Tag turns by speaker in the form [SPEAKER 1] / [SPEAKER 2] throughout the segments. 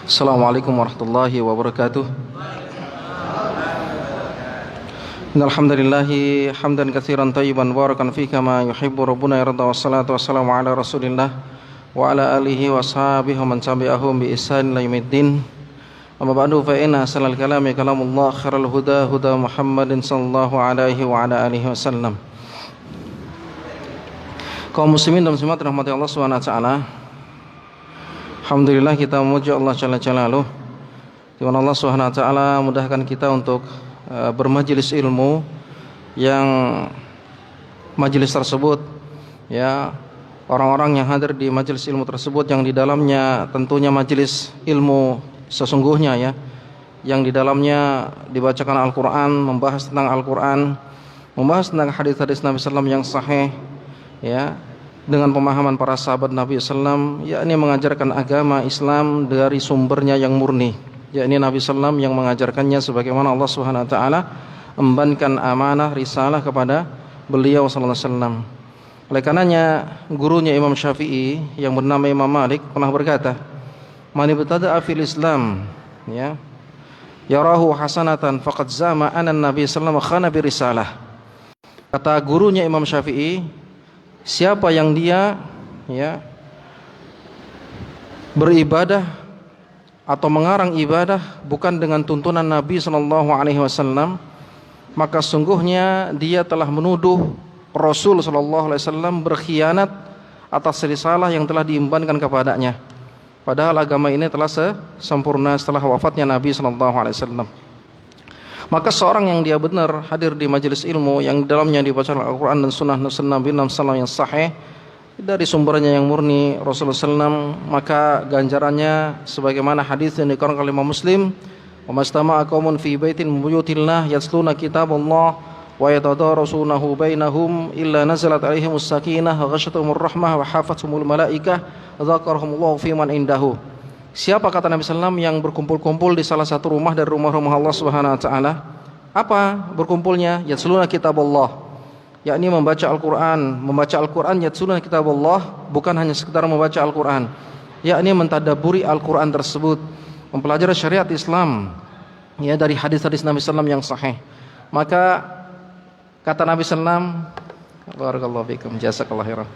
[SPEAKER 1] Assalamualaikum warahmatullahi wabarakatuh. Alhamdulillahi hamdan katsiran thayyiban barakan fi kama yuhibbu rabbuna yarda, wassalatu wassalamu ala Rasulillah wa ala alihi wa sahbihi wa man tabi'ahum bi ihsan ila yaumiddin. Amma ba'du, fa inna ahsanal kalami kalamullah, khairal huda huda Muhammadin sallallahu alaihi wa ala alihi wasallam. Kaum muslimin dan muslimat rahmati Allah Subhanahu wa taala. Alhamdulillah, kita memuji Allah Jalla Jalaluh, di mana Allah Subhanahu wa taala mudahkan kita untuk bermajelis ilmu, yang majelis tersebut ya, orang-orang yang hadir di majelis ilmu tersebut yang di dalamnya tentunya majelis ilmu sesungguhnya ya, yang di dalamnya dibacakan Al-Qur'an, membahas tentang Al-Qur'an, membahas tentang hadis-hadis Nabi sallallahu alaihi wasallam yang sahih ya, dengan pemahaman para sahabat Nabi sallam, yakni mengajarkan agama Islam dari sumbernya yang murni, yakni Nabi sallam yang mengajarkannya sebagaimana Allah Subhanahu wa taala membebankan amanah risalah kepada beliau sallallahu alaihi wasallam. Oleh karenanya gurunya Imam Syafi'i yang bernama Imam Malik pernah berkata, "Man ibtada'a fil Islam ya yarahu hasanatan faqad zama anna Nabi sallallahu alaihi wasallam khana bi risalah." Kata gurunya Imam Syafi'i, siapa yang dia ya beribadah atau mengarang ibadah bukan dengan tuntunan Nabi sallallahu alaihi wasallam, maka sungguhnya dia telah menuduh Rasul sallallahu alaihi wasallam berkhianat atas risalah yang telah diembankan kepadanya. Padahal agama ini telah sempurna setelah wafatnya Nabi sallallahu alaihi wasallam. Maka seorang yang dia benar hadir di majelis ilmu yang dalamnya dibaca Al-Quran dan Sunnah Nabi SAW yang sahih dari sumbernya yang murni Rasulullah SAW, maka ganjarannya sebagaimana hadis yang dikeluarkan oleh Imam Muslim, "Wa mastama'a qaumun fi baitin min buyutillah yatluna kitaballah wa yatadarasunahu bainahum illa nazalat alaihimus sakinah wa ghasyatuhumur rahmah wa hafathumul malaikah dzakarahumullahu fi man indahu." Siapa, kata Nabi SAW, yang berkumpul-kumpul di salah satu rumah dari rumah-rumah Allah Subhanahu wa taala? Apa berkumpulnya? Yatsluna kitaballah, yakni membaca Al-Qur'an. Membaca Al-Qur'an, yatsluna kitaballah, bukan hanya sekedar membaca Al-Qur'an, yakni mentadabburi Al-Qur'an tersebut, mempelajari syariat Islam ya dari hadis-hadis Nabi SAW yang sahih. Maka kata Nabi SAW, barakallahu fikum, jazakallahu khairan.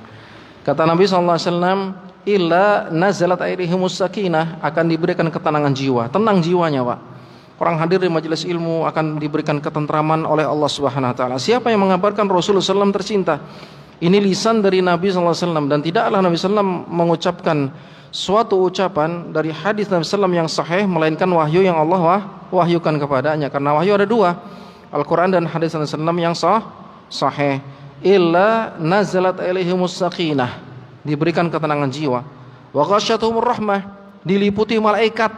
[SPEAKER 1] Kata Nabi SAW, illa nazalat alaihimus sakinah, akan diberikan ketenangan jiwa, tenang jiwanya Pak. Orang hadir di majelis ilmu akan diberikan ketentraman oleh Allah Subhanahu wa taala. Siapa yang mengabarkan Rasulullah SAW tercinta? Ini lisan dari Nabi SAW, dan tidaklah Nabi SAW mengucapkan suatu ucapan dari hadis Nabi SAW yang sahih melainkan wahyu yang Allah wahyukan kepadanya. Karena wahyu ada dua, Al-Quran dan hadis Nabi SAW yang sahih. Illa nazalat alaihimus sakinah, diberikan ketenangan jiwa, wa ghasyatuhumur rahmah, diliputi malaikat.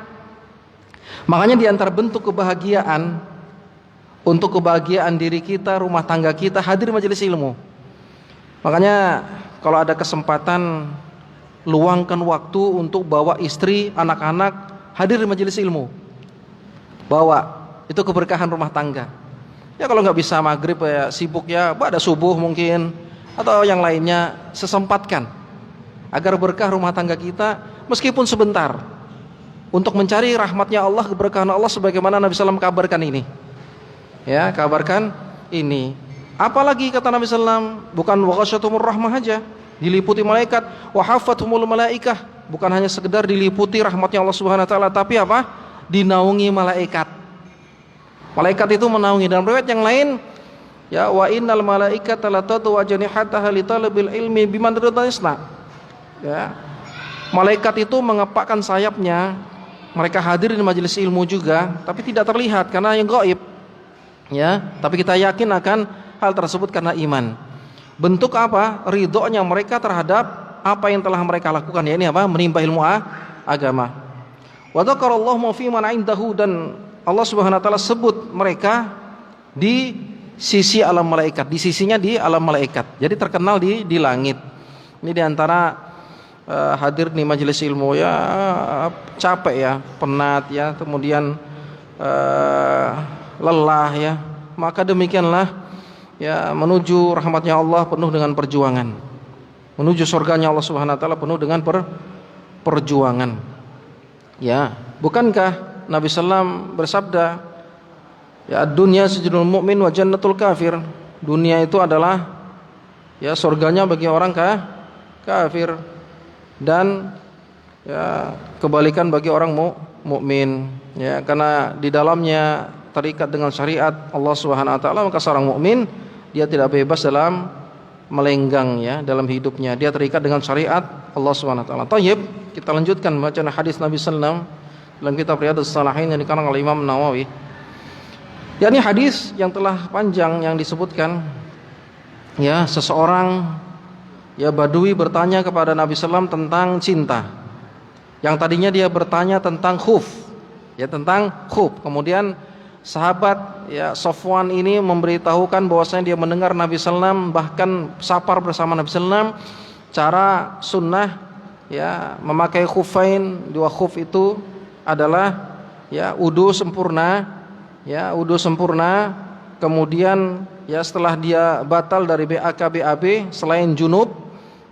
[SPEAKER 1] Makanya di antara bentuk kebahagiaan untuk kebahagiaan diri kita, rumah tangga kita, hadir majelis ilmu. Makanya kalau ada kesempatan, luangkan waktu untuk bawa istri, anak-anak hadir di majelis ilmu. Bawa, itu keberkahan rumah tangga. Ya kalau nggak bisa maghrib ya sibuk ya, pada subuh mungkin atau yang lainnya, sesempatkan agar berkah rumah tangga kita meskipun sebentar, untuk mencari rahmatnya Allah, keberkahan Allah sebagaimana Nabi SAW kabarkan ini ya, kabarkan ini. Apalagi kata Nabi SAW, bukan wa ghasyatuhumur rahmah aja, diliputi malaikat, wa hafathumul malaikah, bukan hanya sekedar diliputi rahmatnya Allah Subhanahu wa taala, tapi apa? Dinaungi malaikat. Malaikat itu menaungi. Dalam riwayat yang lain ya, wa innal malaikata la tad'u ajnihataha li talabil ilmi biman radisna. Ya. Malaikat itu mengepakkan sayapnya, mereka hadir di majelis ilmu juga, tapi tidak terlihat karena yang gaib. Ya, tapi kita yakin akan hal tersebut karena iman. Bentuk apa? Ridhonya mereka terhadap apa yang telah mereka lakukan, ya ini apa? Menimba ilmu agama. Wa dzakarallahu ma fi man indahu, dan Allah Subhanahu wa taala sebut mereka di sisi alam malaikat, di sisinya di alam malaikat. Jadi terkenal di langit. Ini diantara hadir di majelis ilmu ya, capek ya, penat ya, kemudian lelah ya, maka demikianlah ya, menuju rahmatnya Allah penuh dengan perjuangan, menuju surganya Allah Subhanahu wa taala penuh dengan perjuangan. Ya, Bukankah Nabi sallam bersabda, ya dunia sijnul mu'min wa jannatul kafir. Dunia itu adalah ya surganya bagi orang kafir dan ya kebalikan bagi orang mukmin. Ya, karena di dalamnya terikat dengan syariat Allah Subhanahu wa taala, maka seorang mukmin dia tidak bebas dalam melenggang ya dalam hidupnya. Dia terikat dengan syariat Allah Subhanahu wa taala. Thayyib, kita lanjutkan bacaan hadis Nabi sallallahu dalam kitab Riyadhus Shalihin yang dikarang oleh Imam Nawawi. Ya, ini hadis yang telah panjang yang disebutkan ya seseorang ya Badui bertanya kepada Nabi sallallahu tentang cinta. Yang tadinya dia bertanya tentang khuf, ya tentang khuf. Kemudian sahabat ya Safwan ini memberitahukan bahwasanya dia mendengar Nabi sallallahu bahkan safar bersama Nabi sallallahu cara sunnah ya memakai khufain. Dua khuf itu adalah ya wudu sempurna, ya wudu sempurna. Kemudian ya setelah dia batal dari BAB selain junub,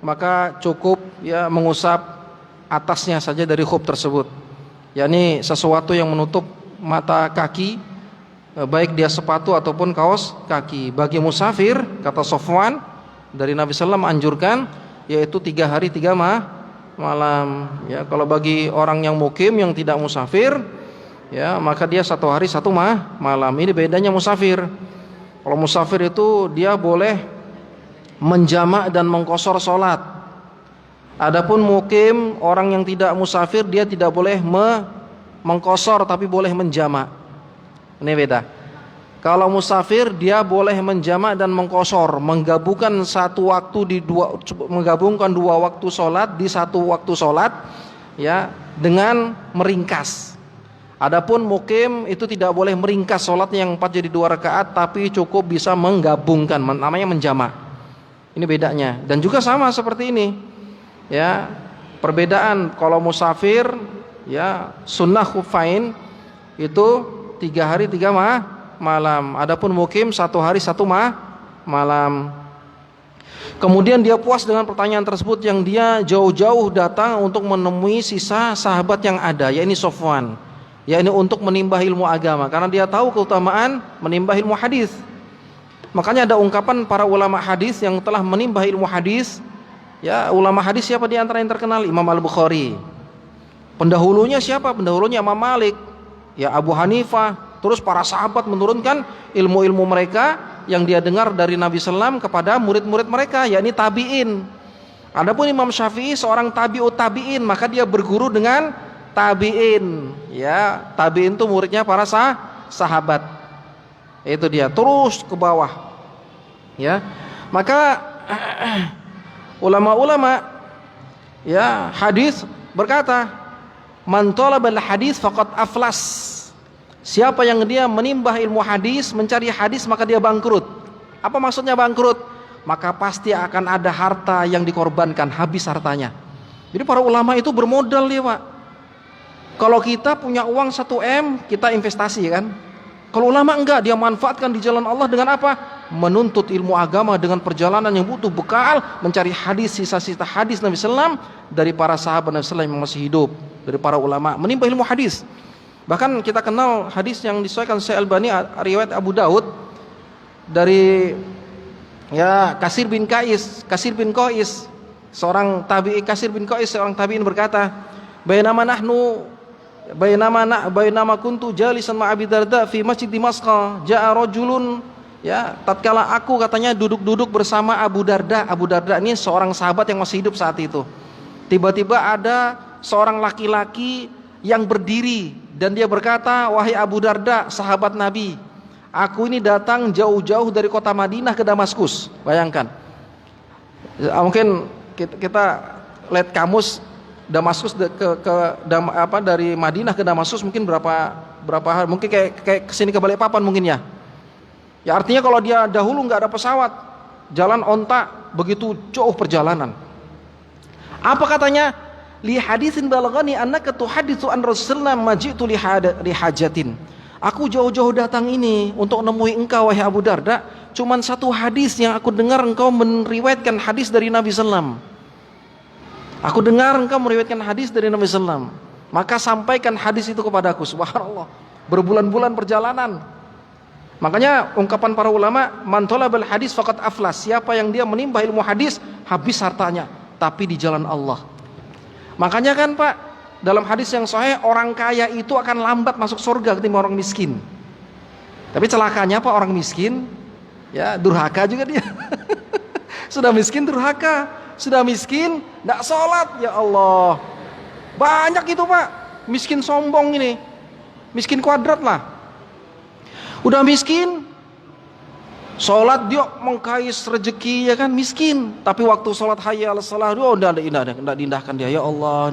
[SPEAKER 1] maka cukup ya mengusap atasnya saja dari khuf tersebut. Yakni sesuatu yang menutup mata kaki, baik dia sepatu ataupun kaos kaki. Bagi musafir, kata Safwan, dari Nabi sallallahu anjurkan yaitu 3 hari 3 malam. Ya, kalau bagi orang yang mukim yang tidak musafir, ya maka dia 1 hari 1 malam. Ini bedanya musafir. Kalau musafir itu dia boleh menjamak dan mengqashar salat. Adapun mukim, orang yang tidak musafir, dia tidak boleh mengqashar tapi boleh menjamak. Ini beda. Kalau musafir dia boleh menjamak dan mengqashar, menggabungkan menggabungkan 2 waktu sholat di 1 waktu sholat, ya dengan meringkas. Adapun mukim itu tidak boleh meringkas sholatnya yang 4 jadi 2 rakaat, tapi cukup bisa menggabungkan, namanya menjamak. Ini bedanya. Dan juga sama seperti ini. Ya, perbedaan kalau musafir ya sunnah khufain itu 3 hari 3 malam. Adapun mukim 1 hari 1 malam. Kemudian dia puas dengan pertanyaan tersebut yang dia jauh-jauh datang untuk menemui sisa sahabat yang ada, yakni Safwan. Ya, ini untuk menimba ilmu agama karena dia tahu keutamaan menimba ilmu hadis. Makanya ada ungkapan para ulama hadis yang telah menimba ilmu hadis. Ya, ulama hadis siapa di antara yang terkenal? Imam Al-Bukhari. Pendahulunya siapa? Pendahulunya Imam Malik, ya Abu Hanifah. Terus para sahabat menurunkan ilmu-ilmu mereka yang dia dengar dari Nabi sallallahu kepada murid-murid mereka, yakni tabi'in. Adapun Imam Syafi'i seorang tabi'ut tabi'in, maka dia berguru dengan tabi'in. Ya, tabi'in itu muridnya para sahabat. Itu dia, terus ke bawah. Ya. Maka ulama-ulama ya hadis berkata, man talabal hadis faqad aflas. Siapa yang dia menimbah ilmu hadis, mencari hadis, maka dia bangkrut. Apa maksudnya bangkrut? Maka pasti akan ada harta yang dikorbankan, habis hartanya. Jadi para ulama itu bermodal ya Pak. Kalau kita punya uang 1M, kita investasi kan. Kalau ulama enggak, dia manfaatkan di jalan Allah dengan apa? Menuntut ilmu agama dengan perjalanan yang butuh bekal, mencari hadis, sisa-sisa hadis Nabi sallallahu dari para sahabat Nabi sallallahu yang masih hidup, dari para ulama, menimba ilmu hadis. Bahkan kita kenal hadis yang disahihkan Syekh Albani, riwayat Abu Daud dari ya Kasir bin Qais, seorang tabi'i. Kasir bin Qais seorang tabi'in berkata, Bainama kuntu jalisan ma Abi Darda fi Masjid Dimashq, ja'a rajulun, ya tatkala aku katanya duduk-duduk bersama Abu Darda. Abu Darda ini seorang sahabat yang masih hidup saat itu. Tiba-tiba ada seorang laki-laki yang berdiri dan dia berkata, wahai Abu Darda, sahabat Nabi, aku ini datang jauh-jauh dari kota Madinah ke Damaskus. Bayangkan. Mungkin kita lihat kamus Damaskus dari Madinah ke Damaskus mungkin berapa hari, mungkin kayak kesini ke Balikpapan mungkin ya. Ya artinya kalau dia dahulu nggak ada pesawat, jalan onta, begitu jauh perjalanan. Apa katanya? Li hadisin balaghani annaka tuhaditsu an Rasulullah majitu li hajatin. Aku jauh-jauh datang ini untuk menemui engkau wahai Abu Darda. Cuman 1 hadis yang aku dengar engkau meriwayatkan hadis dari Nabi sallallahu. Aku dengar engkau meriwayatkan hadis dari Nabi sallallahu. maka sampaikan hadis itu kepadaku. Subhanallah, berbulan-bulan perjalanan. Makanya ungkapan para ulama, man talabal hadis faqad aflas, siapa yang dia menimba ilmu hadis, habis hartanya, tapi di jalan Allah. Makanya kan Pak, dalam hadis yang sahih, orang kaya itu akan lambat masuk surga ketimbang orang miskin. Tapi celakanya Pak, orang miskin ya durhaka juga dia. Sudah miskin durhaka, sudah miskin tidak sholat, ya Allah. Banyak itu Pak, miskin sombong ini, miskin kuadrat lah. Udah miskin, sholat dia mengkais rezeki ya kan, miskin. Tapi waktu sholat hayya ala salah, oh tidak diindahkan dia, ya Allah.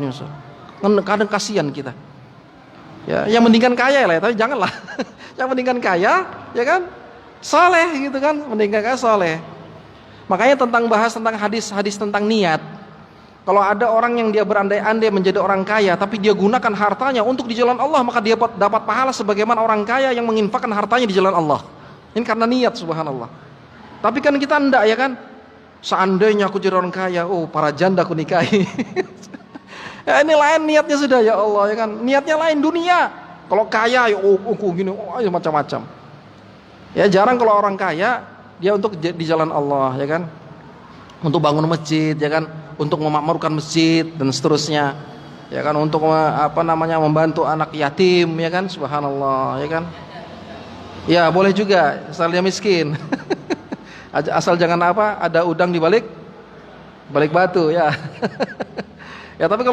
[SPEAKER 1] Kadang kasihan kita. Ya, yang mendingan kaya lah, tapi janganlah. Yang mendingan kaya, ya kan, soleh gitu kan, mendingan kaya soleh. Makanya bahas tentang hadis tentang niat. Kalau ada orang yang dia berandai-andai menjadi orang kaya, tapi dia gunakan hartanya untuk di jalan Allah, maka dia dapat pahala sebagaimana orang kaya yang menginfakkan hartanya di jalan Allah. Ini karena niat, subhanallah. Tapi kan kita enggak ya kan. Seandainya aku jadi orang kaya, oh para janda aku nikahi. Ya, ini lain niatnya sudah, ya Allah ya kan. Niatnya lain dunia. Kalau kaya ya gini, macam-macam. Ya jarang kalau orang kaya dia untuk di jalan Allah ya kan. Untuk bangun masjid ya kan, untuk memakmurkan masjid dan seterusnya. Ya kan, untuk membantu anak yatim ya kan, subhanallah ya kan. Ya boleh juga asal dia miskin. Asal jangan ada udang di balik batu ya. Ya tapi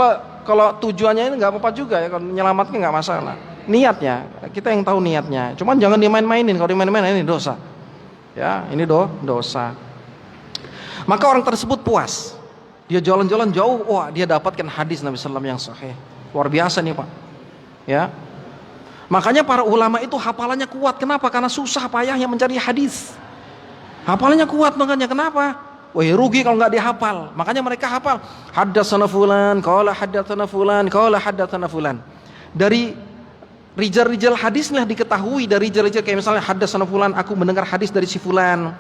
[SPEAKER 1] kalau tujuannya ini nggak apa-apa juga ya, kalau menyelamatkan nggak masalah. Niatnya kita yang tahu niatnya. Cuman jangan dimain-mainin, kalau dimain-mainin ini dosa. Ya ini dosa. Maka orang tersebut puas. Dia jalan-jalan jauh, wah dia dapatkan hadis Nabi SAW yang sahih. Luar biasa nih Pak. Ya. Makanya para ulama itu hafalannya kuat. Kenapa? Karena susah payahnya mencari hadis. Hafalannya kuat makanya. Kenapa? Wah rugi kalau nggak dihafal. Makanya mereka hafal. Haddatsana fulan, qala haddatsana fulan, qala haddatsana fulan. Dari rijal-rijal hadisnya diketahui, dari rijal-rijal kayak misalnya haddatsana fulan, aku mendengar hadis dari si fulan.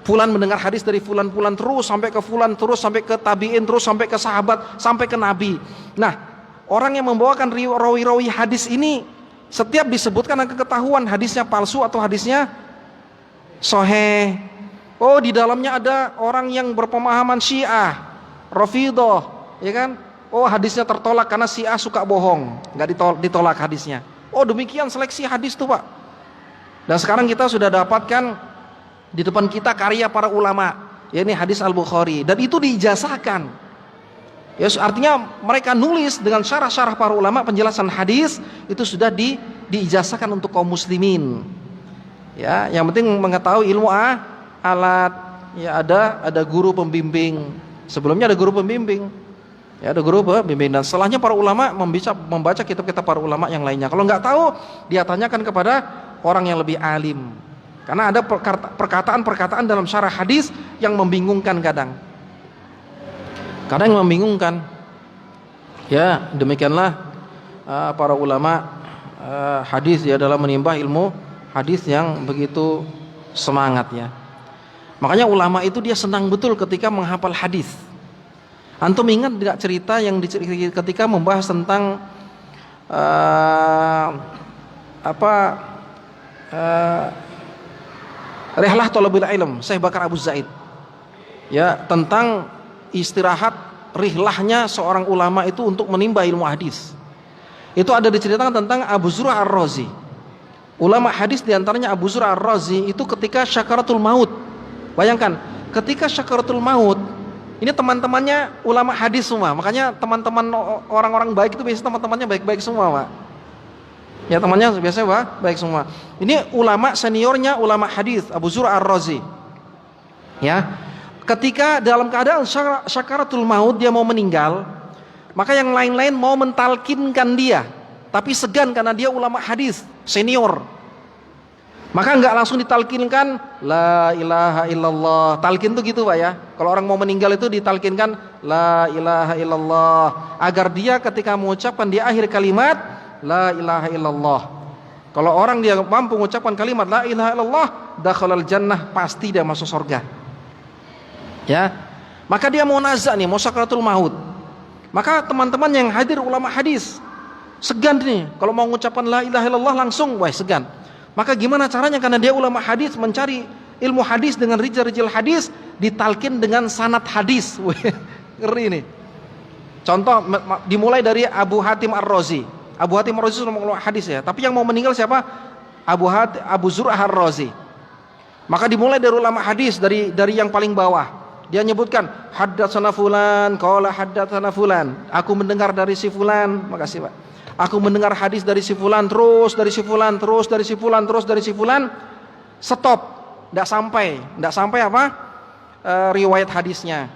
[SPEAKER 1] Fulan mendengar hadis dari fulan-fulan terus sampai ke fulan, terus sampai ke tabi'in, terus sampai ke sahabat, sampai ke nabi. Nah, orang yang membawakan rawi-rawi hadis ini setiap disebutkan akan ketahuan hadisnya palsu atau hadisnya sahih. Oh, di dalamnya ada orang yang berpemahaman Syiah, Rafidhah, ya kan? Oh, hadisnya tertolak karena Syiah suka bohong, enggak ditolak hadisnya. Oh, demikian seleksi hadis tuh, Pak. Dan sekarang kita sudah dapatkan di depan kita karya para ulama, yakni hadis Al-Bukhari, dan itu diijazahkan. Ya, artinya mereka nulis dengan syarah-syarah para ulama, penjelasan hadis itu sudah diijazahkan untuk kaum muslimin. Ya, yang penting mengetahui ilmu alat. Ya, ada guru pembimbing. Sebelumnya ada guru pembimbing. Ya, ada guru pembimbing, dan setelahnya para ulama membaca kitab-kitab para ulama yang lainnya. Kalau nggak tahu, dia tanyakan kepada orang yang lebih alim. Karena ada perkataan-perkataan dalam syarah hadis yang membingungkan kadang yang membingungkan. Ya, demikianlah para ulama hadis ya dalam menimba ilmu hadis yang begitu semangat ya. Makanya ulama itu dia senang betul ketika menghafal hadis. Antum ingat tidak cerita yang ketika membahas tentang Rihlah Thalabul Ilm, Syekh Bakar Abu Zaid. Ya, tentang istirahat rihlahnya seorang ulama itu untuk menimba ilmu hadis. Itu ada diceritakan tentang Abu Zur'ah Ar-Razi. Ulama hadis diantaranya Abu Zur'ah Ar-Razi itu ketika syakaratul maut. Bayangkan, ketika syakaratul maut, ini teman-temannya ulama hadis semua. Makanya teman-teman orang-orang baik itu biasanya teman-temannya baik-baik semua, Pak. Ya, temannya biasanya baik semua. Ini ulama seniornya ulama hadis Abu Zur'ah Ar-Razi. Ya. Ketika dalam keadaan syakaratul maut, dia mau meninggal, maka yang lain-lain mau mentalkinkan dia, tapi segan karena dia ulama hadis senior. Maka enggak langsung ditalkinkan la ilaha illallah. Talkin tuh gitu, Pak ya. Kalau orang mau meninggal itu ditalkinkan la ilaha illallah, agar dia ketika mengucapkan di akhir kalimat la ilaha illallah, kalau orang dia mampu mengucapkan kalimat la ilaha illallah, dakhalal jannah, pasti dia masuk surga. Ya. Maka dia mau nazak nih, mau sakaratul maut. Maka teman-teman yang hadir ulama hadis, segan nih kalau mau mengucapkan la ilaha illallah langsung, wah segan. Maka gimana caranya? Karena dia ulama hadis, mencari ilmu hadis dengan rijal-rijal hadis, ditalkin dengan sanad hadis. Ngeri nih. Contoh dimulai dari Abu Hatim Ar-Razi. Abu Hatim Ar-Razi sudah mengeluarkan hadis ya, tapi yang mau meninggal siapa? Abu Zur'ah Ar-Razi. Maka dimulai dari ulama hadis, dari yang paling bawah. Dia nyebutkan haddatsana fulan, qala haddatsana fulan. Aku mendengar dari si fulan. Makasih, Pak. Aku mendengar hadis dari si fulan, terus dari si fulan, terus dari si fulan, terus dari si fulan. Stop. Enggak sampai apa? Riwayat hadisnya.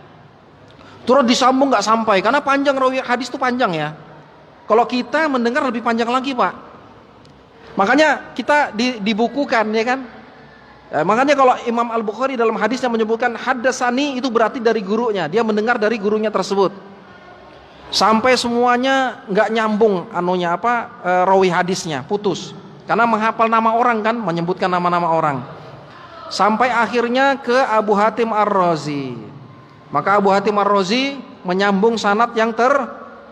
[SPEAKER 1] Terus disambung enggak sampai, karena panjang riwayat hadis itu panjang ya. Kalau kita mendengar lebih panjang lagi, Pak. Makanya kita dibukukan ya kan. Makanya kalau Imam Al-Bukhari dalam hadisnya menyebutkan haddatsani, itu berarti dari gurunya. Dia mendengar dari gurunya tersebut. Sampai semuanya nggak nyambung rawi hadisnya, putus. Karena menghafal nama orang kan, menyebutkan nama-nama orang. Sampai akhirnya ke Abu Hatim Ar-Razi. Maka Abu Hatim Ar-Razi menyambung sanad yang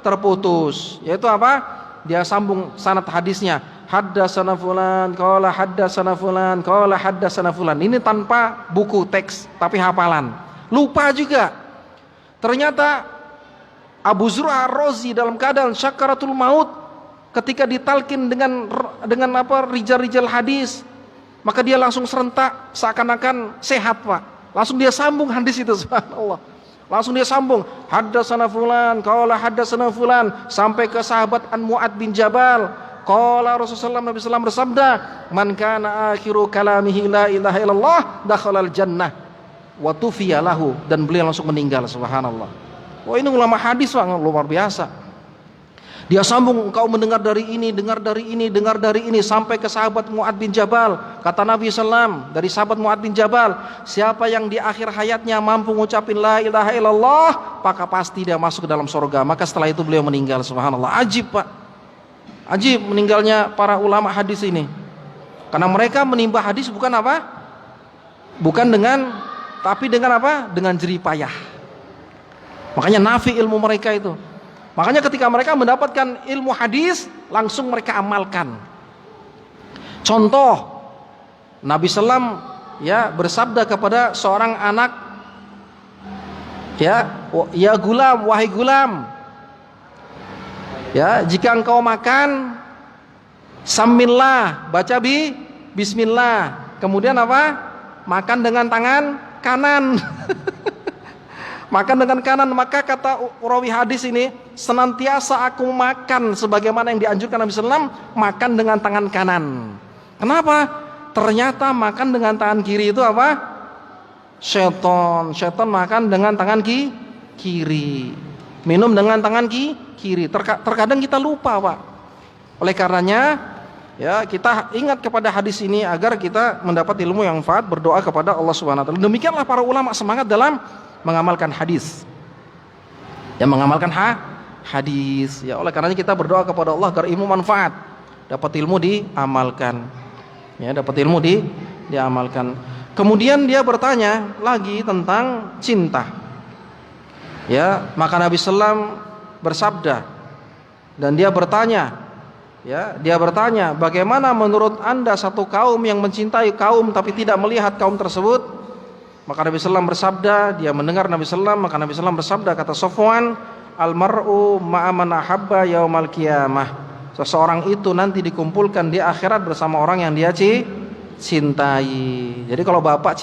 [SPEAKER 1] terputus. Yaitu apa? Dia sambung sanad hadisnya. Haddatsana fulan, qala haddatsana fulan, qala haddatsana fulan. Ini tanpa buku teks, tapi hafalan. Lupa juga. Ternyata Abu Zur'ah Ar-Razi dalam keadaan syakaratul maut ketika ditalkin dengan rijal-rijal hadis, maka dia langsung serentak seakan-akan sehat, Pak. Langsung dia sambung hadis itu, subhanallah. Langsung dia sambung haddatsana fulan, qala haddatsana fulan, sampai ke sahabat An Mu'ad bin Jabal. Qala Rasulullah Nabi sallallahu bersabda, "Man kana akhiru kalamihi la ilaha illallah, dakhalal jannah wa tufiya lahu." Dan beliau langsung meninggal, subhanallah. Wah, ini ulama hadis, Pak, luar biasa. Dia sambung, engkau mendengar dari ini, dengar dari ini, dengar dari ini, sampai ke sahabat Mu'ad bin Jabal. Kata Nabi SAW dari sahabat Mu'ad bin Jabal, siapa yang di akhir hayatnya mampu mengucapin la ilaha illallah, maka pasti dia masuk ke dalam surga. Maka setelah itu beliau meninggal, subhanallah. Ajib, Pak. Ajib meninggalnya para ulama hadis ini. Karena mereka menimba hadis bukan apa? Bukan tapi dengan apa? Dengan jerih payah. Makanya nafi ilmu mereka itu. Makanya ketika mereka mendapatkan ilmu hadis, langsung mereka amalkan. Contoh, Nabi SAW ya bersabda kepada seorang anak, ya gulam, wahai gulam, ya jika engkau makan, samillah, baca bismillah. Kemudian apa? Makan dengan tangan kanan. Makan dengan kanan. Maka kata rawi hadis ini, senantiasa aku makan sebagaimana yang dianjurkan Nabi SAW, makan dengan tangan kanan. Kenapa? Ternyata makan dengan tangan kiri itu apa? Syaitan makan dengan tangan kiri, minum dengan tangan kiri. Terkadang kita lupa, Pak. Oleh karenanya ya kita ingat kepada hadis ini agar kita mendapat ilmu yang manfaat, berdoa kepada Allah Subhanahu wa taala. Demikianlah para ulama semangat dalam mengamalkan hadis. Ya, mengamalkan hadis. Ya, oleh karenanya kita berdoa kepada Allah agar ilmu manfaat, dapat ilmu diamalkan. Ya, dapat ilmu diamalkan. Kemudian dia bertanya lagi tentang cinta. Ya, maka Nabi sallam bersabda, dan dia bertanya, bagaimana menurut Anda satu kaum yang mencintai kaum tapi tidak melihat kaum tersebut? Maka Nabi sallam bersabda, dia mendengar Nabi sallam, maka Nabi sallam bersabda, kata Safwan, al-mar'u ma'a man ahabba yaumal qiyamah. Seseorang itu nanti dikumpulkan di akhirat bersama orang yang dia cintai. Jadi kalau bapak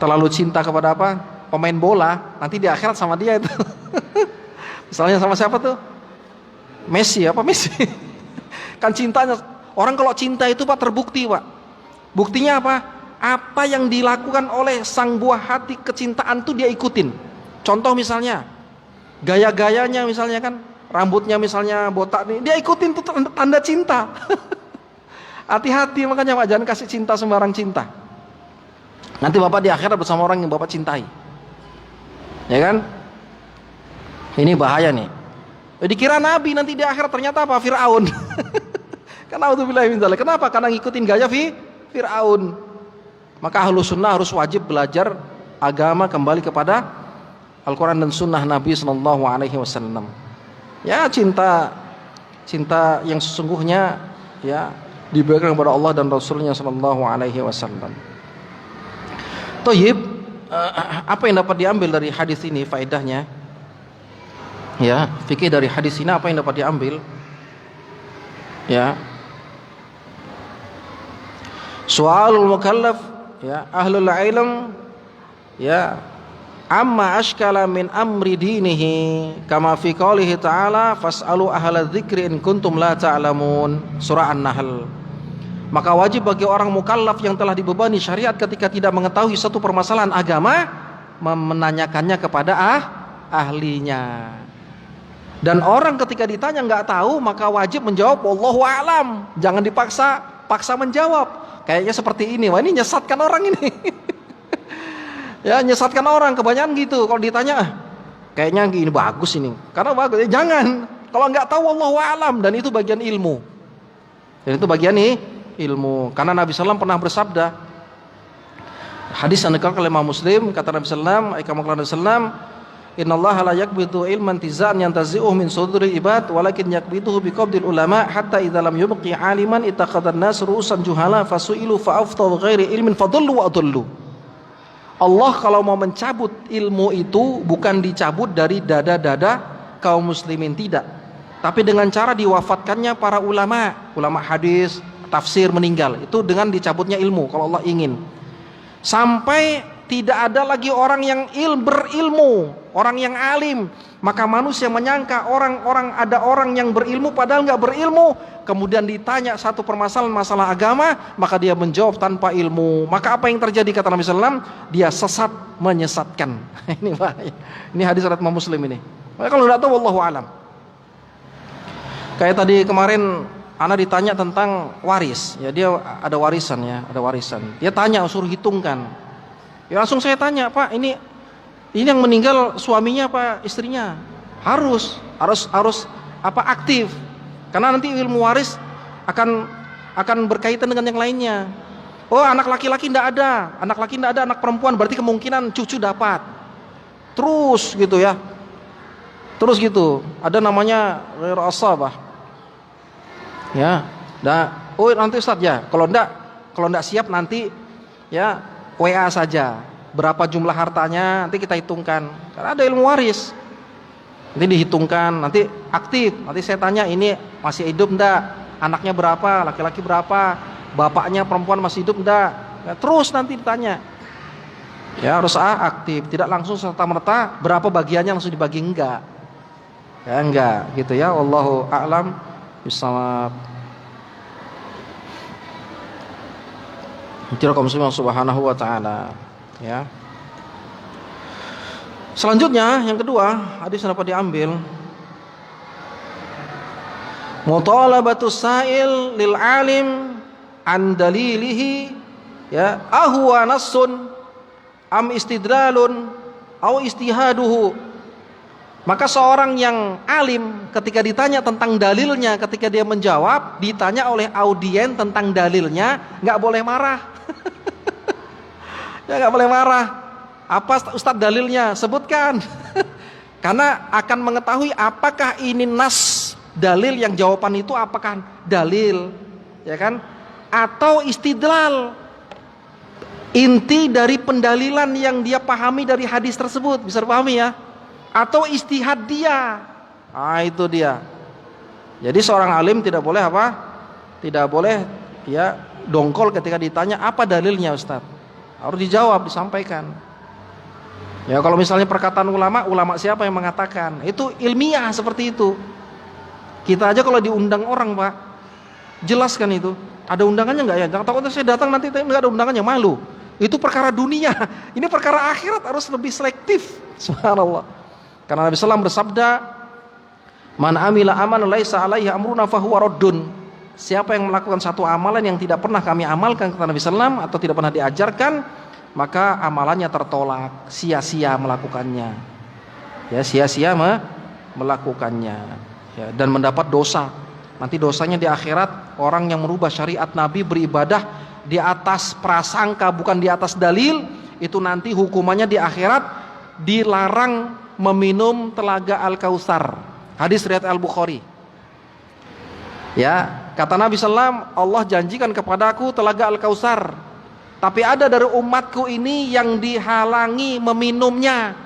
[SPEAKER 1] terlalu cinta kepada apa? Pemain bola, nanti di akhirat sama dia itu. Misalnya sama siapa tuh? Messi. Kan cintanya, orang kalau cinta itu, Pak, terbukti, Pak. Buktinya apa? Apa yang dilakukan oleh sang buah hati kecintaan itu dia ikutin. Contoh misalnya gaya-gayanya, misalnya kan rambutnya misalnya botak nih, dia ikutin itu tanda cinta. Hati-hati makanya, Pak, jangan kasih cinta sembarang cinta. Nanti Bapak di akhirat bersama orang yang Bapak cintai. Ya kan? Ini bahaya nih. Dikira Nabi nanti di akhirat, ternyata apa? Fir'aun. Kenapa? Karena ngikutin gaya Fir'aun. Maka Ahlus Sunnah harus wajib belajar agama kembali kepada Al-Quran dan Sunnah Nabi SAW. Ya, cinta yang sesungguhnya ya diberikan kepada Allah dan Rasulnya sallallahu alaihi wasallam. Thayyib, apa yang dapat diambil dari hadis ini faedahnya? Ya, fikih dari hadis ini apa yang dapat diambil? Ya. Soalul mukallaf ya ahlul ilm ya amma ashkala min amri dinihi kama fi qoulihi ta'ala fas'alu ahla dzikri in kuntum la ta'lamun, surah An-Nahl. Maka wajib bagi orang mukallaf yang telah dibebani syariat ketika tidak mengetahui satu permasalahan agama menanyakannya kepada ahlinya. Dan orang ketika ditanya nggak tahu maka wajib menjawab wallahu a'lam, jangan paksa menjawab. Kayaknya seperti ini, wah ini nyesatkan orang ini. Ya, nyesatkan orang, kebanyakan gitu. Kalau ditanya, kayaknya ini bagus ini. Karena bagus, jangan. Kalau nggak tahu wallahu a'lam, dan itu bagian ilmu. Dan itu bagian ilmu. Karena Nabi SAW pernah bersabda, hadis yang dikatakan oleh Imam Muslim, kata Nabi SAW, innallaha la yakbitu ilman tizan yantazi'uhu min suduri ibad walakin yakbituhu biqabdil ulama hatta idza lam yubqi aliman ittakhadhan nas ru'usan juhala fasu'ilu fa'aftahu ghairi ilmin fadallu wa adallu. Allah kalau mau mencabut ilmu itu bukan dicabut dari dada-dada kaum muslimin, tidak, tapi dengan cara diwafatkannya para ulama hadis, tafsir meninggal. Itu dengan dicabutnya ilmu kalau Allah ingin. Sampai tidak ada lagi orang yang berilmu, orang yang alim. Maka manusia menyangka ada orang yang berilmu padahal nggak berilmu. Kemudian ditanya satu permasalahan masalah agama, maka dia menjawab tanpa ilmu. Maka apa yang terjadi kata Nabi SAW? Dia sesat menyesatkan. Ini bahaya. Ini hadis riwayat Imam Muslim ini. Maka kalau tidak tahu wallahu alam. Kayak tadi kemarin ana ditanya tentang waris. Ya, dia ada warisan ya, ada warisan. Dia tanya, suruh hitungkan. Ya langsung saya tanya, Pak, ini yang meninggal suaminya apa istrinya? Harus apa aktif. Karena nanti ilmu waris akan berkaitan dengan yang lainnya. Oh, anak laki-laki enggak ada, anak perempuan, berarti kemungkinan cucu dapat. Terus gitu ya. Terus gitu. Ada namanya ghairu asabah. Ya. Oh, nanti Ustaz ya. Kalau enggak siap nanti ya WA saja, berapa jumlah hartanya nanti kita hitungkan. Karena ada ilmu waris, nanti dihitungkan, nanti aktif. Nanti saya tanya, ini masih hidup enggak, anaknya berapa, laki-laki berapa, bapaknya perempuan masih hidup enggak, ya, terus nanti ditanya. Ya harus aktif, tidak langsung serta-merta berapa bagiannya langsung dibagi, enggak. Ya enggak gitu ya. Wallahu a'lam bishawab. Kaum muslimin subhanahu wa ta'ala ya. Selanjutnya yang kedua, hadis yang dapat diambil, mutalabatus sa'il lil alim an dalilihi ya ahwa nassun am istidlalun au istihaduhu. Maka seorang yang alim ketika ditanya tentang dalilnya, ketika dia menjawab, ditanya oleh audien tentang dalilnya, nggak boleh marah. Ya nggak boleh marah. Apa Ustadz dalilnya? Sebutkan. Karena akan mengetahui apakah ini nas dalil, yang jawaban itu apakah dalil, ya kan? Atau istidlal, inti dari pendalilan yang dia pahami dari hadis tersebut, bisa dipahami ya? Atau istihad dia. Itu dia. Jadi seorang alim tidak boleh apa? Tidak boleh ya dongkol ketika ditanya apa dalilnya Ustaz. Harus dijawab, disampaikan. Ya kalau misalnya perkataan ulama siapa yang mengatakan? Itu ilmiah seperti itu. Kita aja kalau diundang orang, Pak, jelaskan itu. Ada undangannya enggak ya? Jangan takut saya datang nanti enggak ada undangannya, malu. Itu perkara dunia. Ini perkara akhirat, harus lebih selektif. Subhanallah. Karena Nabi SAW bersabda, man amila amalan laisa alaihi amruna fahuwa raddun. Siapa yang melakukan satu amalan yang tidak pernah kami amalkan, kata Nabi SAW, atau tidak pernah diajarkan, maka amalannya tertolak, sia-sia melakukannya. Ya, sia-sia melakukannya. Ya, dan mendapat dosa. Nanti dosanya di akhirat, orang yang merubah syariat Nabi beribadah di atas prasangka bukan di atas dalil, itu nanti hukumannya di akhirat dilarang meminum telaga Al-Kautsar. Hadis riwayat Al-Bukhari. Ya, kata Nabi SAW, Allah janjikan kepadaku telaga Al-Kautsar, tapi ada dari umatku ini yang dihalangi meminumnya.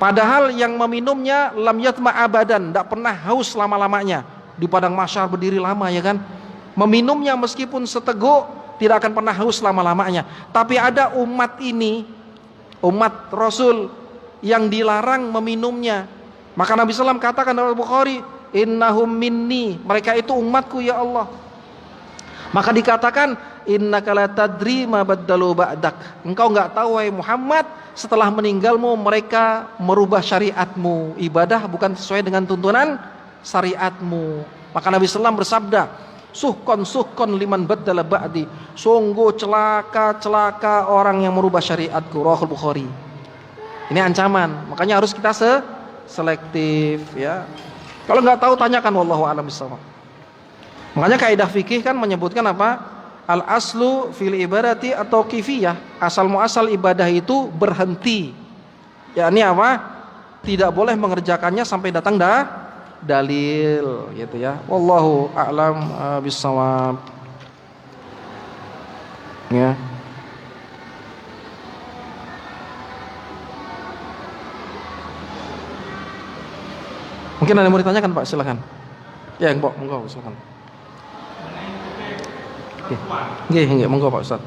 [SPEAKER 1] Padahal yang meminumnya lam yatma abadan, tidak pernah haus lama-lamanya. Di padang mahsyar berdiri lama, ya kan? Meminumnya meskipun seteguk tidak akan pernah haus lama-lamanya. Tapi ada umat ini, umat Rasul, yang dilarang meminumnya. Maka Nabi SAW katakan dalam Al-Bukhari, innahum minni, mereka itu umatku ya Allah. Maka dikatakan, innaka la tadri ma baddalu ba'dak, engkau enggak tahu wahai Muhammad, setelah meninggalmu mereka merubah syariatmu, ibadah bukan sesuai dengan tuntunan syariatmu. Maka Nabi SAW bersabda, suhkon liman baddala ba'di, sungguh celaka orang yang merubah syariatku. Rawahul Bukhari. Ini ancaman, makanya harus kita selektif, ya. Kalau nggak tahu tanyakan, wallahu a'lam bishawab. Makanya kaidah fikih kan menyebutkan apa? Al aslu fil ibadati atau kifiyah. Asal muasal ibadah itu berhenti. Ya, ini apa? Tidak boleh mengerjakannya sampai datang dalil, gitu ya. Wallahu a'lam bishawab. Ya. Mungkin ada yang mau ditanyakan, Pak, silakan. Ya, monggo, silakan. Nggih, monggo Pak Ustaz.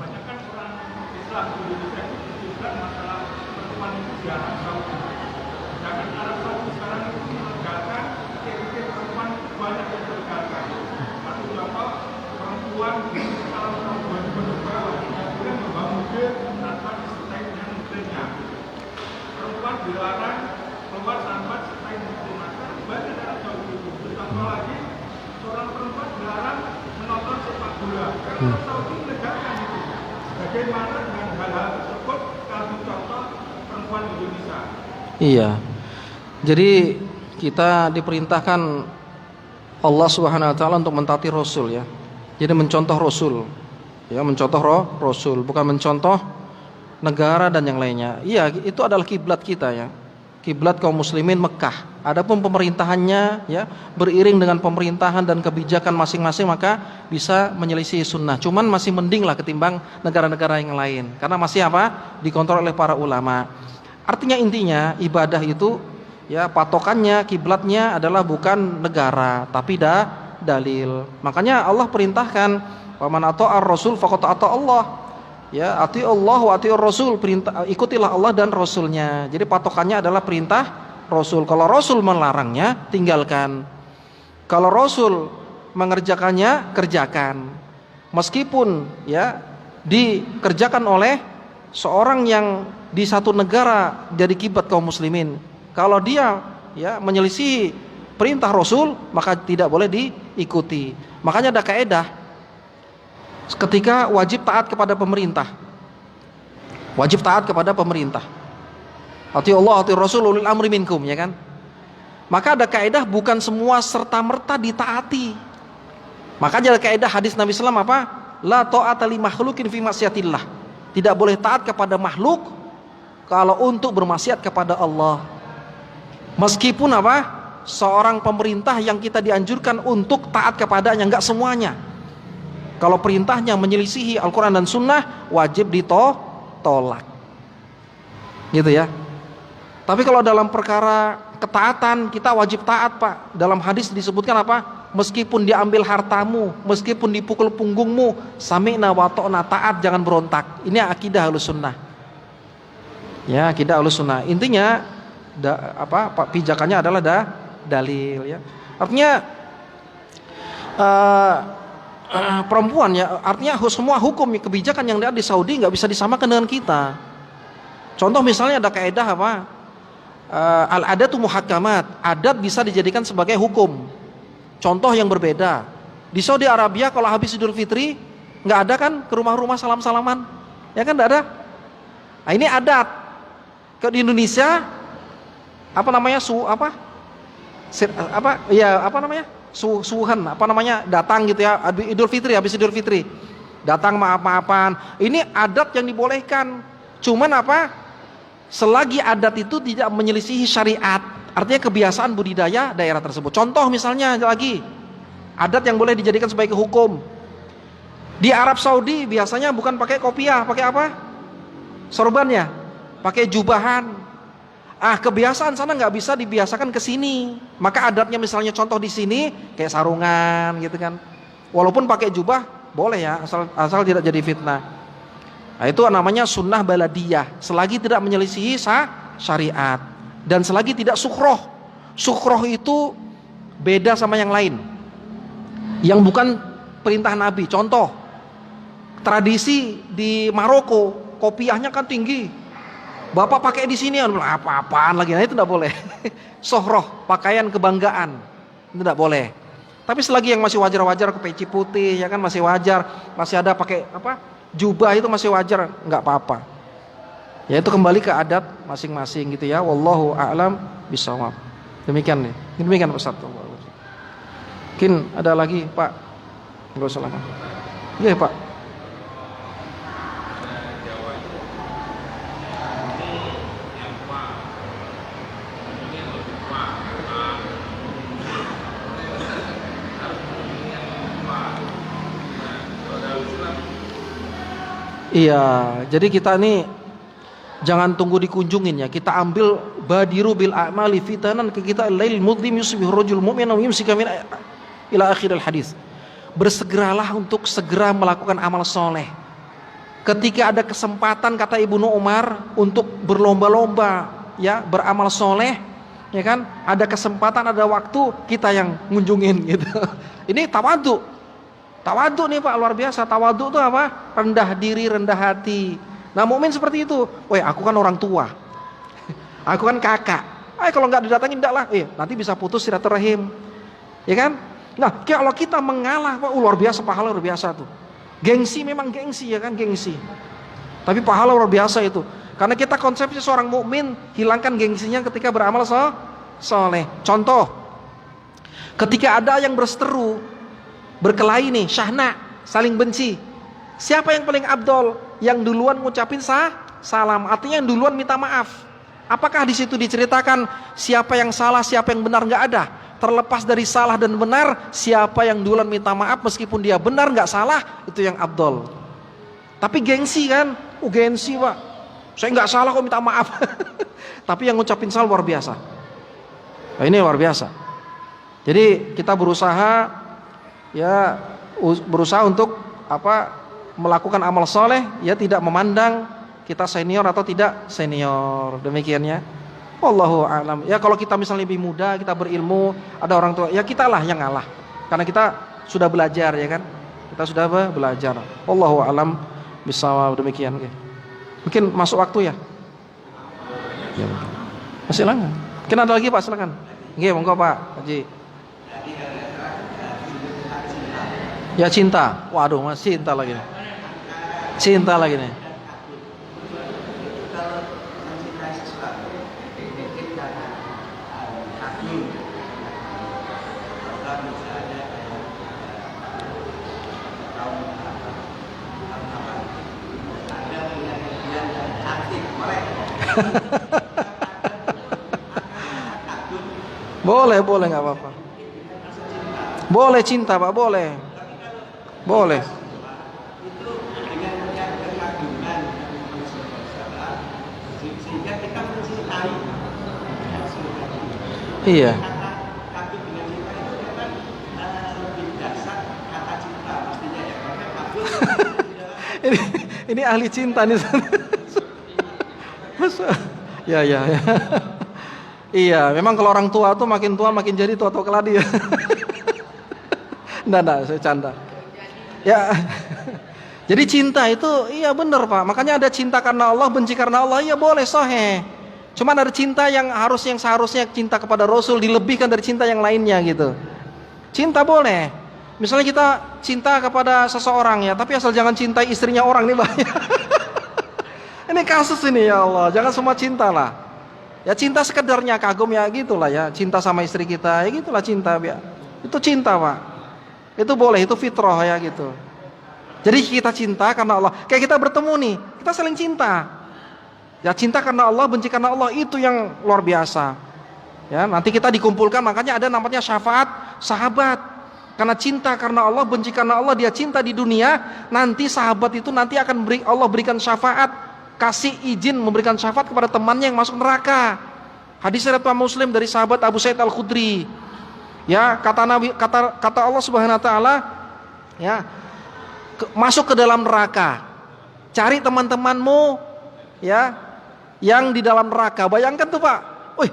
[SPEAKER 2] Bagaimana dengan hal-hal tersebut kalau contoh perempuan Indonesia?
[SPEAKER 1] Iya. Jadi kita diperintahkan Allah Subhanahu wa taala untuk mentaati Rasul, ya. Jadi mencontoh Rasul. Ya, mencontoh Rasul, bukan mencontoh negara dan yang lainnya. Iya, itu adalah kiblat kita, ya. Kiblat kaum muslimin Mekah. Adapun pemerintahannya, ya, beriring dengan pemerintahan dan kebijakan masing-masing, maka bisa menyelisih sunnah. Cuman masih mending lah ketimbang negara-negara yang lain, karena masih apa? Dikontrol oleh para ulama. Artinya intinya ibadah itu, ya, patokannya, kiblatnya adalah bukan negara, tapi dalil. Makanya Allah perintahkan, wa man ata'ar rasul faqad ata Allah. Ya, ati Allah wa ati Rasul, perintah, ikutilah Allah dan Rasulnya. Jadi patokannya adalah perintah Rasul. Kalau Rasul melarangnya, tinggalkan. Kalau Rasul mengerjakannya, kerjakan. Meskipun, ya, dikerjakan oleh seorang yang di satu negara jadi kiblat kaum muslimin. Kalau dia, ya, menyelisih perintah Rasul, maka tidak boleh diikuti. Makanya ada kaidah ketika wajib taat kepada pemerintah. Wajib taat kepada pemerintah. Ati Allah, ati Rasul, ulil amri minkum, ya kan? Maka ada kaidah bukan semua serta-merta ditaati. Makanya ada kaidah hadis Nabi SAW apa? La ta'ata li makhlukin fi maksiatillah. Tidak boleh taat kepada makhluk kalau untuk bermaksiat kepada Allah. Meskipun apa? Seorang pemerintah yang kita dianjurkan untuk taat kepadanya, enggak semuanya. Kalau perintahnya menyelisihi Al-Quran dan Sunnah, wajib ditolak, gitu ya. Tapi kalau dalam perkara ketaatan, kita wajib taat, Pak. Dalam hadis disebutkan apa? Meskipun diambil hartamu, meskipun dipukul punggungmu, sami'na wa ta'na, taat, jangan berontak. Ini akidah Ahlus Sunnah. Ya, akidah Ahlus Sunnah. Intinya pijakannya adalah dalil, ya. Artinya perempuan, ya, artinya semua hukum kebijakan yang ada di Saudi nggak bisa disamakan dengan kita. Contoh misalnya ada kaidah apa? Al-adatu muhakkamat, adat bisa dijadikan sebagai hukum. Contoh yang berbeda. Di Saudi Arabia kalau habis Idul Fitri nggak ada kan ke rumah-rumah salam-salaman, ya kan, nggak ada. Nah, ini adat. Ke di Indonesia apa namanya suhan, datang gitu ya, Idul Fitri, habis Idul Fitri datang maaf-maafan. Ini adat yang dibolehkan. Cuman apa? Selagi adat itu tidak menyelisihi syariat Artinya kebiasaan budidaya daerah tersebut. Contoh misalnya lagi, adat yang boleh dijadikan sebagai hukum. Di Arab Saudi biasanya bukan pakai kopiah, pakai apa? Sorbannya, pakai jubahan. Kebiasaan sana nggak bisa dibiasakan ke sini. Maka adatnya misalnya contoh di sini kayak sarungan gitu kan. Walaupun pakai jubah boleh ya, asal tidak jadi fitnah. Nah, itu namanya sunnah baladiyah, selagi tidak menyelisihi syariat dan selagi tidak sukroh. Sukroh itu beda sama yang lain, yang bukan perintah Nabi. Contoh, tradisi di Maroko kopiahnya kan tinggi. Bapak pakai di sini, apa-apaan lagi? Nah, itu tidak boleh. Sohroh, pakaian kebanggaan, itu tidak boleh. Tapi selagi yang masih wajar-wajar, ke peci putih, ya kan masih wajar, masih ada pakai apa? Jubah itu masih wajar, nggak apa-apa. Ya itu kembali ke adat masing-masing gitu ya. Wallahu a'lam bishawab. Demikian nih. Demikian Ustaz. Mungkin ada lagi Pak. Enggak usah lama. Iya Pak. Iya, jadi kita nih jangan tunggu dikunjungin ya. Kita ambil badiru bil a'mali fitanan ke kita lail mudlim yusbihu rajul mu'min wa yumsika min ila akhiril hadis. Bersegeralah untuk segera melakukan amal soleh. Ketika ada kesempatan kata Ibnu Umar untuk berlomba-lomba ya beramal soleh, ya kan? Ada kesempatan, ada waktu, kita yang ngunjungin gitu. Ini tawadhu. Tawadhu nih Pak, luar biasa. Tawadhu itu apa? Rendah diri, rendah hati. Nah mukmin seperti itu. Weh, aku kan orang tua, aku kan kakak. Kalau nggak didatangin enggak lah. Nanti bisa putus silaturahim, ya kan? Nah kalau kita mengalah, Pak, luar biasa, pahala luar biasa tuh. Gengsi memang gengsi ya kan, gengsi. Tapi pahala luar biasa itu. Karena kita konsepsi seorang mukmin hilangkan gengsinya ketika beramal soleh. Contoh, ketika ada yang berseteru, berkelahi nih, syahna, saling benci. Siapa yang paling abdol? Yang duluan ngucapin salam, artinya yang duluan minta maaf. Apakah di situ diceritakan siapa yang salah, siapa yang benar? Nggak ada. Terlepas dari salah dan benar, siapa yang duluan minta maaf meskipun dia benar nggak salah, itu yang abdol. Tapi gengsi kan? Gengsi Pak. Saya nggak salah kok minta maaf. Tapi yang ngucapin salah luar biasa. Nah, ini luar biasa. Jadi kita berusaha untuk melakukan amal soleh, ya tidak memandang kita senior atau tidak senior, demikian ya. Wallahu a'lam. Ya kalau kita misalnya lebih muda, kita berilmu, ada orang tua, ya kita lah yang ngalah, karena kita sudah belajar ya kan, kita sudah belajar. Wallahu a'lam bishawab, demikian. Mungkin masuk waktu ya. Masih lama. Mungkin ada lagi Pak, silakan. Monggo Pak Haji. Ya cinta. Waduh, masih cinta lagi nih. Cinta lagi nih. Boleh nggak apa-apa. Boleh cinta Pak, boleh. Iya. ini ahli cinta nih. Ya. Iya, memang kalau orang tua tuh makin tua makin jadi tua keladi ya. Nggak, saya canda. Ya. Jadi cinta itu iya benar Pak. Makanya ada cinta karena Allah, benci karena Allah, iya boleh, sahih. Cuman ada cinta yang seharusnya cinta kepada Rasul dilebihkan dari cinta yang lainnya gitu. Cinta boleh. Misalnya kita cinta kepada seseorang ya, tapi asal jangan cintai istrinya orang nih Pak. Ini kasus ini ya Allah, jangan semua cinta lah. Ya cinta sekedarnya kagum ya gitulah ya, cinta sama istri kita ya gitulah cinta ya. Itu cinta Pak. Itu boleh, itu fitrah ya gitu. Jadi kita cinta karena Allah. Kayak kita bertemu nih, kita saling cinta. Ya cinta karena Allah, benci karena Allah, itu yang luar biasa. Ya, nanti kita dikumpulkan, makanya ada namanya syafaat sahabat. Karena cinta karena Allah, benci karena Allah, dia cinta di dunia, nanti sahabat itu nanti akan Allah berikan syafaat, kasih izin memberikan syafaat kepada temannya yang masuk neraka. Hadis riwayat Muslim dari sahabat Abu Sa'id Al-Khudri. Ya, kata Allah Subhanahu wa taala, ya, masuk ke dalam neraka. Cari teman-temanmu ya yang di dalam neraka. Bayangkan tuh, Pak. Wih,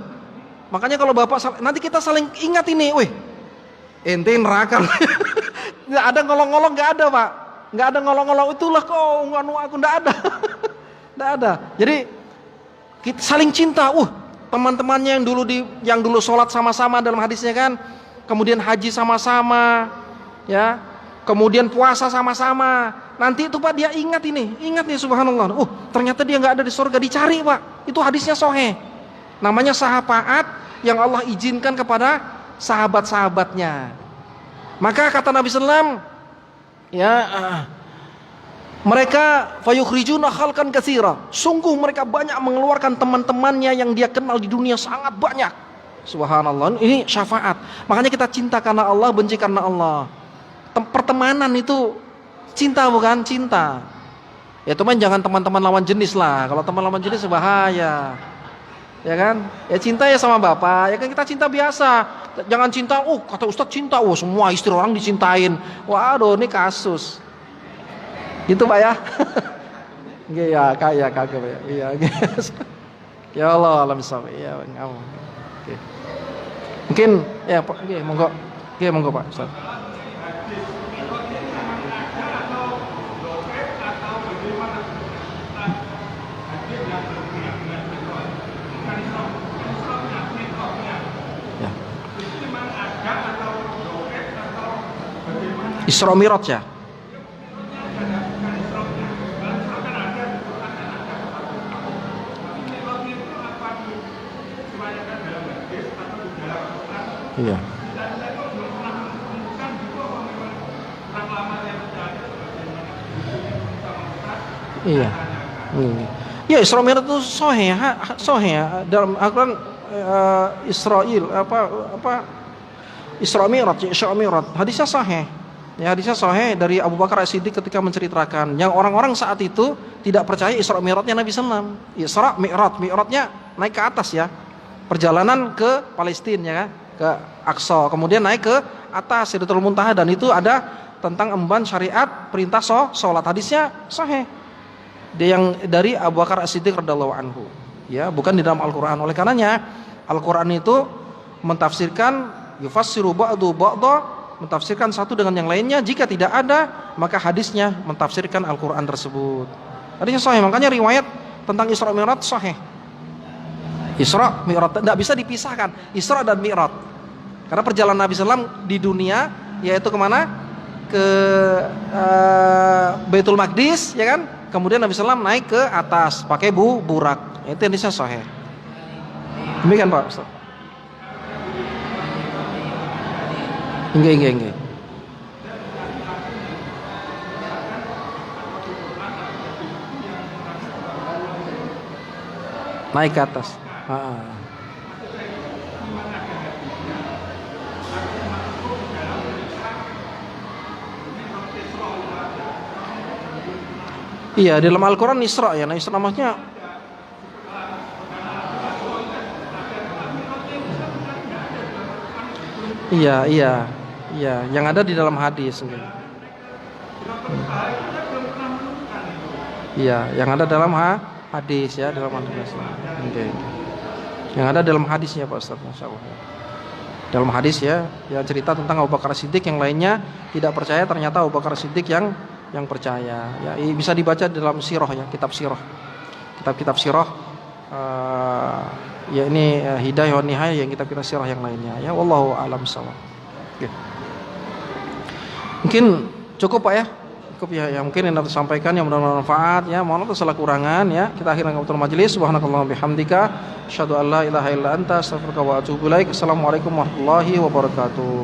[SPEAKER 1] makanya kalau Bapak nanti kita saling ingat ini, wih. Ente neraka. Nggak ada ngolong-ngolong, nggak ada, Pak. Nggak ada ngolong-ngolong, itulah kau nganu aku, nggak ada. Nggak ada. Jadi kita saling cinta. Teman-temannya yang dulu sholat sama-sama dalam hadisnya kan, kemudian haji sama-sama, ya, kemudian puasa sama-sama. Nanti itu, Pak, dia ingat nih, subhanallah. Ternyata dia nggak ada di surga, dicari, Pak. Itu hadisnya sahih. Namanya syafaat yang Allah izinkan kepada sahabat-sahabatnya. Maka kata Nabi sallam, ya, mereka fayukhrijuna khalqan katsira. Sungguh mereka banyak mengeluarkan teman-temannya yang dia kenal di dunia, sangat banyak. Subhanallah. Ini syafaat. Makanya kita cinta karena Allah, benci karena Allah. Pertemanan itu cinta bukan? Cinta. Ya teman, jangan teman-teman lawan jenis lah. Kalau teman lawan jenis bahaya. Ya kan? Ya cinta ya sama bapak. Ya kan kita cinta biasa. Jangan cinta, kata Ustadz cinta, semua istri orang dicintain. Waduh, ini kasus. Gitu, Pak ya. Nggih ya, kaya kagak Pak ya. Iya, ya Allah, alam sawi. Ya, ngamu. Oke. Mungkin ya, Pak, nggih, monggo. Nggih, monggo, Pak Ustaz. Isra Mi'raj ya. Iya. Iya. Ya Isra Mi'raj itu sahih ya. Dalam Al-Qur'an Israil Isra Mi'raj hadisnya sahih. Ya, hadisnya sahih dari Abu Bakar As-Siddiq ketika menceritakan yang orang-orang saat itu tidak percaya Isra Mi'rajnya Nabi sallam. Isra Mi'rajnya naik ke atas ya. Perjalanan ke Palestina ya kan, ke Aqsa, kemudian naik ke atas Sidratul Muntaha, dan itu ada tentang emban syariat perintah salat. Hadisnya sahih. Dia yang dari Abu Bakar As-Siddiq radhiyallahu anhu. Ya, bukan di dalam Al-Qur'an. Oleh karenanya Al-Qur'an itu mentafsirkan yufassiru ba'du ba'dha, mentafsirkan satu dengan yang lainnya. Jika tidak ada, maka hadisnya mentafsirkan Al-Quran tersebut. Hadisnya sahih, makanya riwayat tentang Isra Mi'raj sahih. Isra Mi'raj tidak bisa dipisahkan, Isra dan Mi'raj. Karena perjalanan Nabi SAW di dunia, yaitu kemana? Ke Baitul Maqdis, ya kan? Kemudian Nabi SAW naik ke atas pakai burak. Itu hadisnya sahih. Demikian Pak Ustaz. Enggak. Naik ke atas. Iya, di dalam Al-Quran Isra ya. Nah, Isra maksudnya Iya, yang ada di dalam hadis. Iya, yang ada dalam hadis ya, dalam hadis. Okay. Yang ada dalam hadisnya Pak Ustaz, masyaallah. Dalam hadis ya, yang cerita tentang Abu Bakar Siddiq, yang lainnya tidak percaya, ternyata Abu Bakar Siddiq yang percaya. Ya, bisa dibaca dalam sirah ya, kitab sirah. Kitab-kitab sirah. Ya ini Hidayah wa Nihayah, yang kitab-kitab sirah yang lainnya. Ya, wallahu a'lam bishawab. Oke. Mungkin cukup Pak ya. Cukup ya, yang mungkin yang harus sampaikan, yang mudah-mudahan bermanfaat ya. Mohon maaf salah kurangan ya. Kita akhirkan kebetulan majelis. Subhanakallahumma bihamdika asyhadu an la ilaha illa anta astaghfiruka wa atubu ilaik. Assalamualaikum warahmatullahi wabarakatuh.